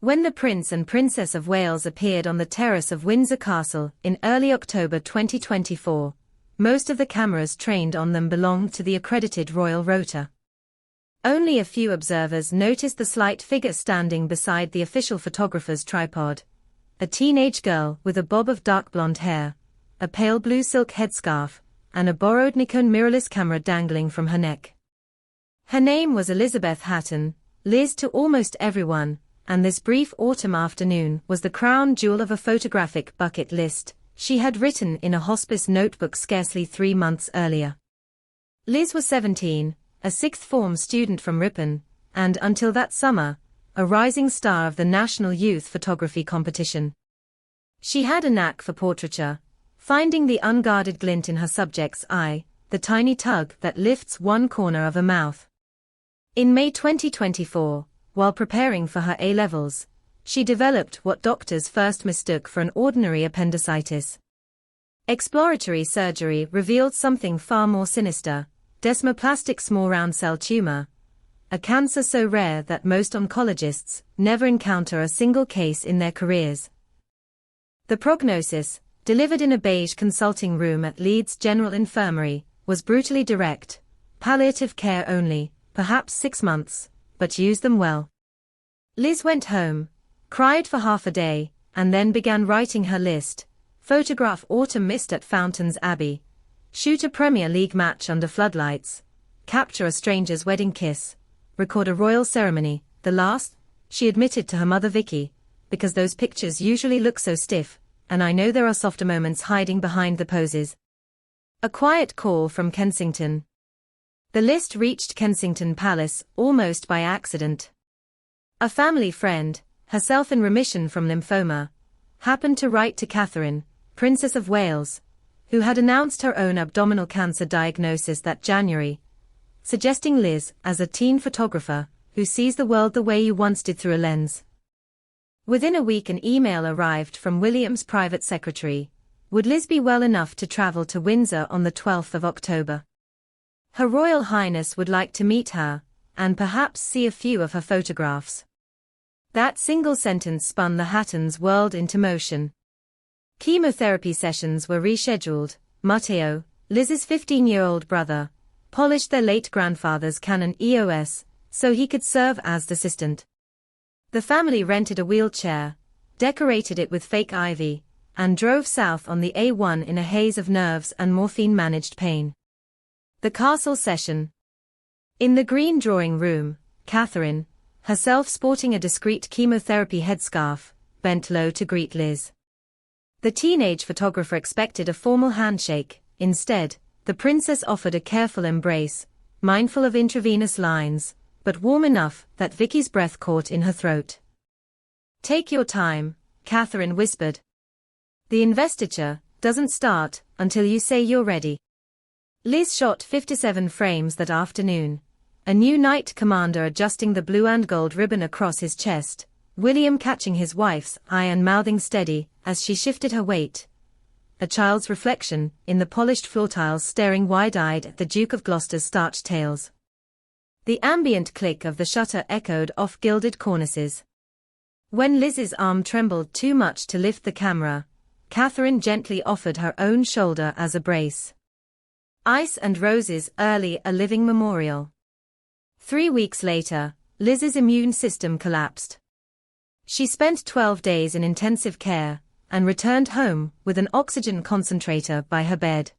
When the Prince and Princess of Wales appeared on the terrace of Windsor Castle in early October 2024, most of the cameras trained on them belonged to the accredited Royal Rota. Only a few observers noticed the slight figure standing beside the official photographer's tripod. A teenage girl with a bob of dark blonde hair, a pale blue silk headscarf, and a borrowed Nikon mirrorless camera dangling from her neck. Her name was Elizabeth Hatton, Liz to almost everyone, and this brief autumn afternoon was the crown jewel of a photographic bucket list she had written in a hospice notebook scarcely 3 months earlier. Liz was 17, a sixth-form student from Ripon, and until that summer, a rising star of the National Youth Photography Competition. She had a knack for portraiture, finding the unguarded glint in her subject's eye, the tiny tug that lifts one corner of a mouth. In May 2024, while preparing for her A-levels, she developed what doctors first mistook for an ordinary appendicitis. Exploratory surgery revealed something far more sinister: desmoplastic small round cell tumor, a cancer so rare that most oncologists never encounter a single case in their careers. The prognosis, delivered in a beige consulting room at Leeds General Infirmary, was brutally direct: palliative care only, perhaps 6 months, but use them well. Liz went home, cried for half a day, and then began writing her list: photograph autumn mist at Fountains Abbey, shoot a Premier League match under floodlights, capture a stranger's wedding kiss, record a royal ceremony, the last, she admitted to her mother Vicky, because those pictures usually look so stiff, and I know there are softer moments hiding behind the poses. A quiet call from Kensington. The list reached Kensington Palace almost by accident. A family friend, herself in remission from lymphoma, happened to write to Catherine, Princess of Wales, who had announced her own abdominal cancer diagnosis that January, suggesting Liz as a teen photographer who sees the world the way you once did, through a lens. Within a week an email arrived from William's private secretary: would Liz be well enough to travel to Windsor on the 12th of October? Her Royal Highness would like to meet her, and perhaps see a few of her photographs. That single sentence spun the Hattons' world into motion. Chemotherapy sessions were rescheduled. Matteo, Liz's 15-year-old brother, polished their late grandfather's Canon EOS so he could serve as the assistant. The family rented a wheelchair, decorated it with fake ivy, and drove south on the A1 in a haze of nerves and morphine-managed pain. The castle session. In the green drawing room, Catherine, herself sporting a discreet chemotherapy headscarf, bent low to greet Liz. The teenage photographer expected a formal handshake. Instead, the princess offered a careful embrace, mindful of intravenous lines, but warm enough that Vicky's breath caught in her throat. "Take your time," Catherine whispered. "The investiture doesn't start until you say you're ready." Liz shot 57 frames that afternoon, a new knight commander adjusting the blue and gold ribbon across his chest, William catching his wife's eye and mouthing steady as she shifted her weight, a child's reflection in the polished floor tiles staring wide-eyed at the Duke of Gloucester's starched tails. The ambient click of the shutter echoed off gilded cornices. When Liz's arm trembled too much to lift the camera, Catherine gently offered her own shoulder as a brace. Ice and roses, early a living memorial. 3 weeks later, Liz's immune system collapsed. She spent 12 days in intensive care, and returned home with an oxygen concentrator by her bed.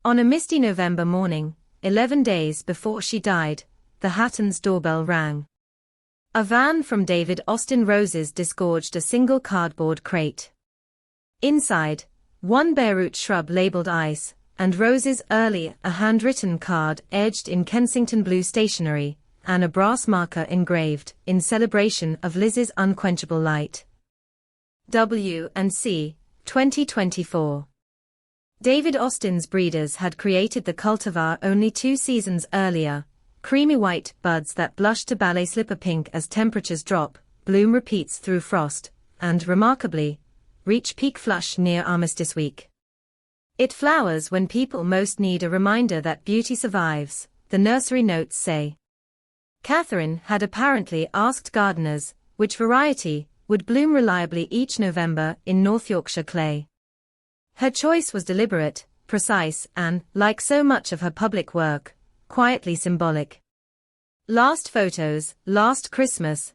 On a misty November morning, 11 days before she died, the Hattons' doorbell rang. A van from David Austin Roses disgorged a single cardboard crate. Inside, one bare-root shrub labeled ice, and Rose's early, a handwritten card edged in Kensington blue stationery, and a brass marker engraved, in celebration of Liz's unquenchable light. W&C, 2024. David Austin's breeders had created the cultivar only 2 seasons earlier, creamy white buds that blush to ballet slipper pink as temperatures drop, bloom repeats through frost, and, remarkably, reach peak flush near Armistice Week. It flowers when people most need a reminder that beauty survives, the nursery notes say. Catherine had apparently asked gardeners, which variety would bloom reliably each November in North Yorkshire clay. Her choice was deliberate, precise and, like so much of her public work, quietly symbolic. Last photos, last Christmas.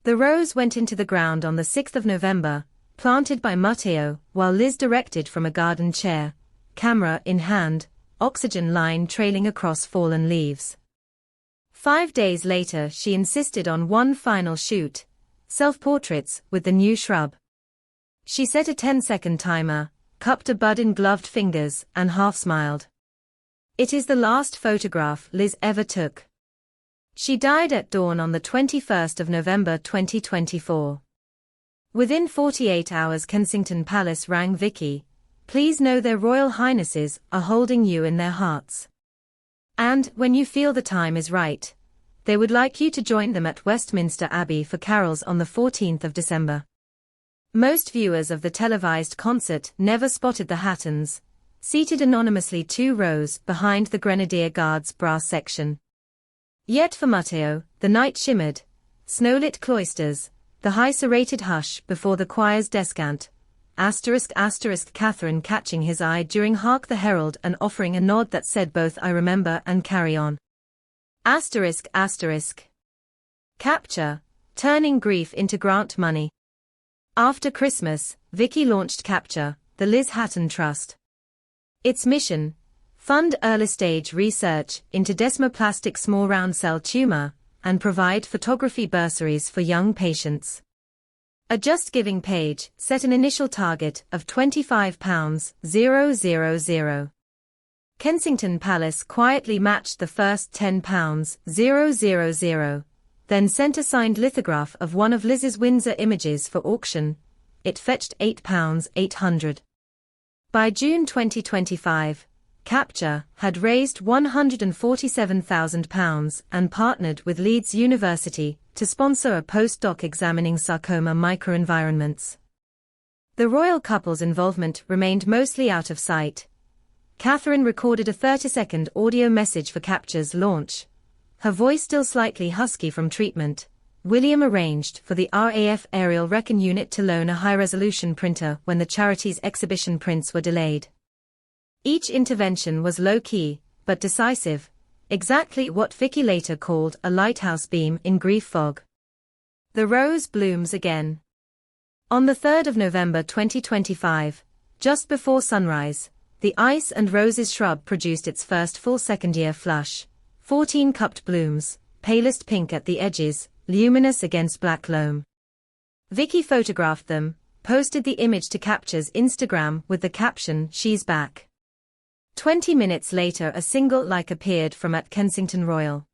The rose went into the ground on the 6th of November, planted by Matteo, while Liz directed from a garden chair, camera in hand, oxygen line trailing across fallen leaves. 5 days later she insisted on one final shoot, self-portraits with the new shrub. She set a 10-second timer, cupped a bud in gloved fingers, and half-smiled. It is the last photograph Liz ever took. She died at dawn on the 21st of November 2024. Within 48 hours Kensington Palace rang Vicky, "Please know their Royal Highnesses are holding you in their hearts. And, when you feel the time is right, they would like you to join them at Westminster Abbey for carols on the 14th of December." Most viewers of the televised concert never spotted the Hattons, seated anonymously 2 rows behind the Grenadier Guards brass section. Yet for Matteo, the night shimmered, snow-lit cloisters, the high serrated hush before the choir's descant, Catherine catching his eye during Hark the Herald and offering a nod that said both "I remember" and "carry on." Capture, turning grief into grant money. After Christmas, Vicky launched Capture, the Liz Hatton Trust. Its mission: fund early-stage research into desmoplastic small round cell tumor, and provide photography bursaries for young patients. A Just Giving page set an initial target of £25,000. Kensington Palace quietly matched the first £10,000, then sent a signed lithograph of one of Liz's Windsor images for auction. It fetched £8,800. By June 2025, Capture had raised £147,000 and partnered with Leeds University to sponsor a postdoc examining sarcoma microenvironments. The royal couple's involvement remained mostly out of sight. Catherine recorded a 30-second audio message for Capture's launch, her voice still slightly husky from treatment. William arranged for the RAF Aerial Recon Unit to loan a high-resolution printer when the charity's exhibition prints were delayed. Each intervention was low-key, but decisive, exactly what Vicky later called a lighthouse beam in grief fog. The rose blooms again. On the 3rd of November 2025, just before sunrise, the Ice and Roses shrub produced its first full second-year flush, 14 cupped blooms, palest pink at the edges, luminous against black loam. Vicky photographed them, posted the image to Capture's Instagram with the caption, "She's back." 20 minutes later a single like appeared from at Kensington Royal.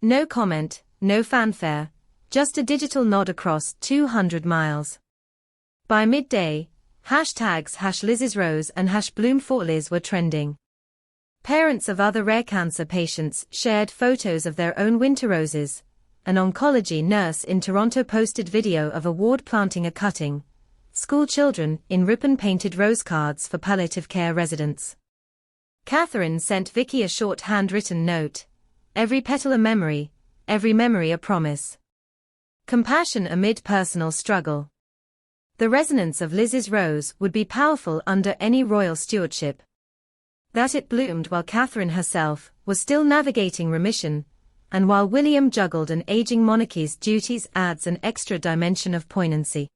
No comment, no fanfare, just a digital nod across 200 miles. By midday, hashtags #Liz'sRose and #Bloom4Liz were trending. Parents of other rare cancer patients shared photos of their own winter roses. An oncology nurse in Toronto posted video of a ward planting a cutting. School children in ribbon-painted rose cards for palliative care residents. Catherine sent Vicky a short handwritten note. Every petal a memory, every memory a promise. Compassion amid personal struggle. The resonance of Liz's rose would be powerful under any royal stewardship. That it bloomed while Catherine herself was still navigating remission, and while William juggled an aging monarchy's duties adds an extra dimension of poignancy.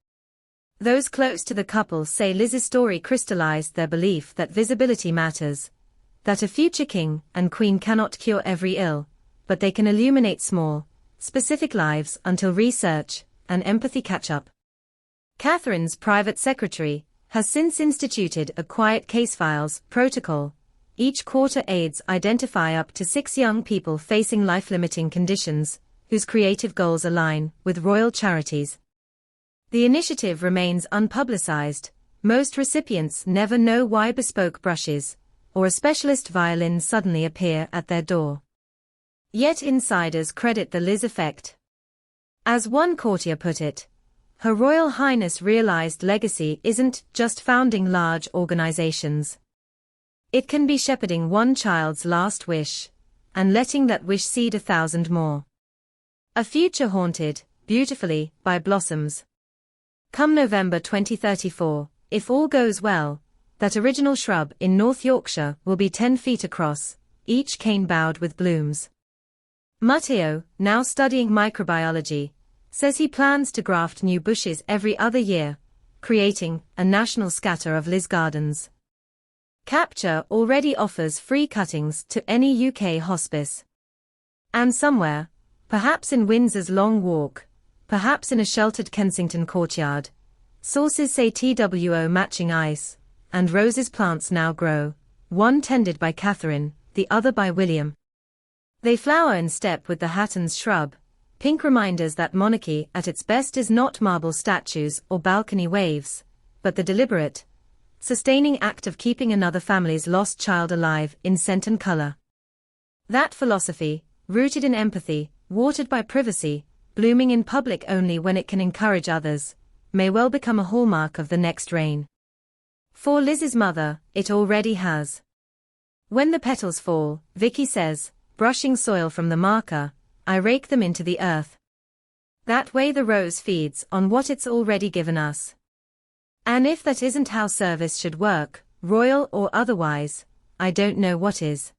Those close to the couple say Liz's story crystallized their belief that visibility matters, that a future king and queen cannot cure every ill, but they can illuminate small, specific lives until research and empathy catch up. Catherine's private secretary has since instituted a quiet case files protocol. Each quarter aides identify up to 6 young people facing life-limiting conditions, whose creative goals align with royal charities. The initiative remains unpublicized. Most recipients never know why bespoke brushes or a specialist violin suddenly appear at their door. Yet insiders credit the Liz effect. As one courtier put it, Her Royal Highness realized legacy isn't just founding large organizations. It can be shepherding one child's last wish, and letting that wish seed 1,000 more. A future haunted beautifully, by blossoms. Come November 2034, if all goes well, that original shrub in North Yorkshire will be 10 feet across, each cane bowed with blooms. Matteo, now studying microbiology, says he plans to graft new bushes every other year, creating a national scatter of Liz gardens. Capture already offers free cuttings to any UK hospice. And somewhere, perhaps in Windsor's Long Walk, perhaps in a sheltered Kensington courtyard, sources say TWO matching ice and roses plants now grow, one tended by Catherine, the other by William. They flower in step with the Hatton's shrub, pink reminders that monarchy at its best is not marble statues or balcony waves, but the deliberate, sustaining act of keeping another family's lost child alive in scent and color. That philosophy, rooted in empathy, watered by privacy, blooming in public only when it can encourage others, may well become a hallmark of the next reign. For Liz's mother, it already has. When the petals fall, Vicky says, brushing soil from the marker, I rake them into the earth. That way the rose feeds on what it's already given us. And if that isn't how service should work, royal or otherwise, I don't know what is.